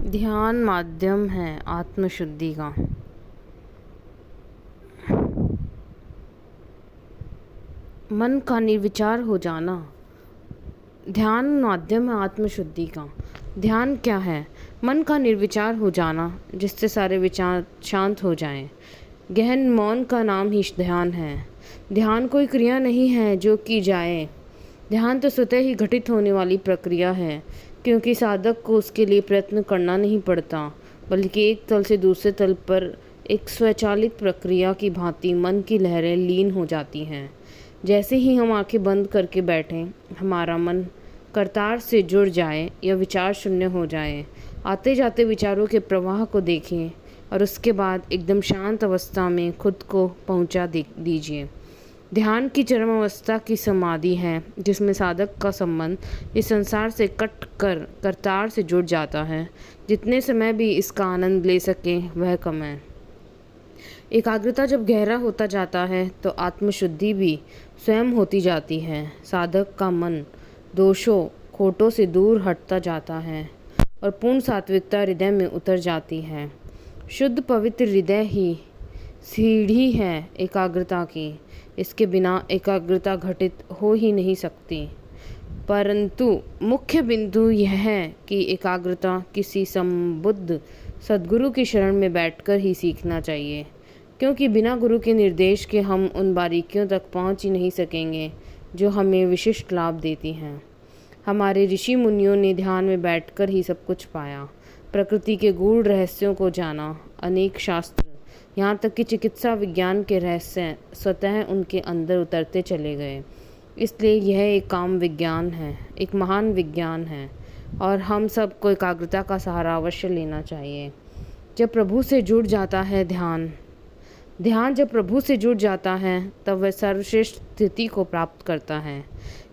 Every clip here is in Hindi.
ध्यान माध्यम है आत्मशुद्धि का। मन का निर्विचार हो जाना। ध्यान माध्यम है आत्मशुद्धि का। ध्यान क्या है? मन का निर्विचार हो जाना, जिससे सारे विचार शांत हो जाएं। गहन मौन का नाम ही ध्यान है। ध्यान कोई क्रिया नहीं है जो की जाए। ध्यान तो स्वतः ही घटित होने वाली प्रक्रिया है, क्योंकि साधक को उसके लिए प्रयत्न करना नहीं पड़ता, बल्कि एक तल से दूसरे तल पर एक स्वचालित प्रक्रिया की भांति मन की लहरें लीन हो जाती हैं। जैसे ही हम आंखें बंद करके बैठें, हमारा मन करतार से जुड़ जाए या विचार शून्य हो जाए, आते जाते विचारों के प्रवाह को देखें और उसके बाद एकदम शांत अवस्था में खुद को पहुंचा दीजिए। ध्यान की चरम अवस्था की समाधि है, जिसमें साधक का संबंध इस संसार से कट कर करतार से जुड़ जाता है। जितने समय भी इसका आनंद ले सकें वह कम है। एकाग्रता जब गहरा होता जाता है तो आत्मशुद्धि भी स्वयं होती जाती है। साधक का मन दोषों खोटों से दूर हटता जाता है और पूर्ण सात्विकता हृदय में उतर जाती है। शुद्ध पवित्र हृदय ही सीढ़ी है एकाग्रता की। इसके बिना एकाग्रता घटित हो ही नहीं सकती। परंतु मुख्य बिंदु यह है कि एकाग्रता किसी संबुद्ध सद्गुरु की शरण में बैठकर ही सीखना चाहिए, क्योंकि बिना गुरु के निर्देश के हम उन बारीकियों तक पहुंच ही नहीं सकेंगे जो हमें विशिष्ट लाभ देती हैं। हमारे ऋषि मुनियों ने ध्यान में बैठकर ही सब कुछ पाया, प्रकृति के गूढ़ रहस्यों को जाना। अनेक शास्त्र, यहाँ तक कि चिकित्सा विज्ञान के रहस्य स्वतः उनके अंदर उतरते चले गए। इसलिए यह एक काम विज्ञान है, एक महान विज्ञान है, और हम सबको एकाग्रता का सहारा अवश्य लेना चाहिए। जब प्रभु से जुड़ जाता है ध्यान जब प्रभु से जुड़ जाता है तब वह सर्वश्रेष्ठ स्थिति को प्राप्त करता है,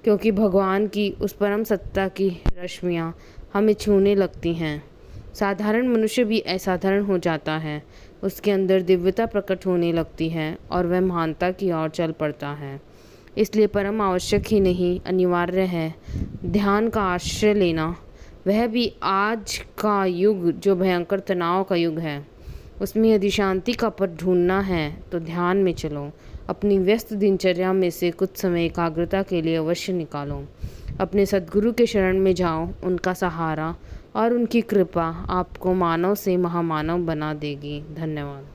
क्योंकि भगवान की उस परम सत्ता की रश्मियाँ हमें छूने लगती हैं। साधारण मनुष्य भी असाधारण हो जाता है, उसके अंदर दिव्यता प्रकट होने लगती है और वह महानता की ओर चल पड़ता है। इसलिए परम आवश्यक ही नहीं, अनिवार्य है ध्यान का आश्रय लेना। वह भी आज का युग जो भयंकर तनाव का युग है, उसमें यदि शांति का पथ ढूंढना है तो ध्यान में चलो। अपनी व्यस्त दिनचर्या में से कुछ समय एकाग्रता के लिए अवश्य निकालो। अपने सद्गुरु के शरण में जाओ। उनका सहारा और उनकी कृपा आपको मानव से महामानव बना देगी। धन्यवाद।